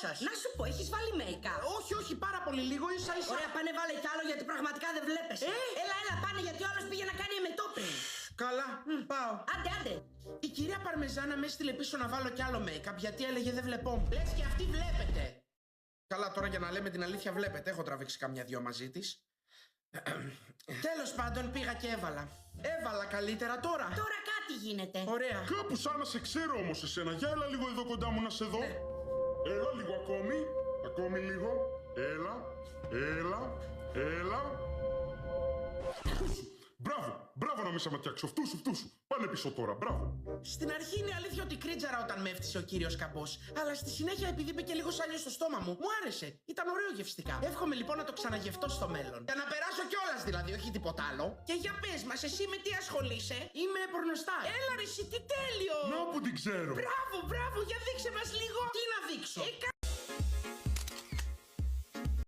σας. Να σου πω, έχεις βάλει make-up? Όχι, όχι, πάρα πολύ λίγο, ίσα-ίσα. Ωραία, πάνε βάλε κι άλλο γιατί πραγματικά δεν βλέπεσαι. Έλα, πάνε γιατί ο άλλος πήγε να κάνει εμετό πριν. Καλά, πάω. Άντε. Η κυρία Παρμεζάνα με έστειλε πίσω να βάλω κι άλλο make-up γιατί έλεγε δεν βλεπόμουν. Λες και αυτή βλέπετε. Καλά, τώρα για να λέμε την αλήθεια, βλέπετε. Έχω τραβήξει καμιά δυο μαζί της. Τέλος πάντων, πήγα και έβαλα. Έβαλα καλύτερα τώρα. Τώρα κάτι γίνεται. Ωραία. Κάπου σαν να σε ξέρω όμως εσένα. Για έλα λίγο εδώ κοντά μου να σε δω. Έλα λίγο ακόμη. Ακόμη λίγο. Έλα. Μπράβο να μην σταματιάξω. Φτούσου. Πάνε πίσω τώρα. Μπράβο. Στην αρχή είναι αλήθεια ότι κρίτζαρα όταν με έφτιασε ο κύριος Καμπός. Αλλά στη συνέχεια, επειδή είπε και λίγο σάλιο στο στόμα μου άρεσε. Ήταν ωραίο γευστικά. Εύχομαι λοιπόν να το ξαναγευτώ στο μέλλον. Για να περάσω κιόλας δηλαδή, όχι τίποτα άλλο. Και για πες μας, εσύ με τι ασχολείσαι? Είμαι πορνοστάρ. Έλα ρε, εσύ τι τέλειο! Να που την ξέρω. Μπράβο, για δείξε μας λίγο. Τι να δείξω?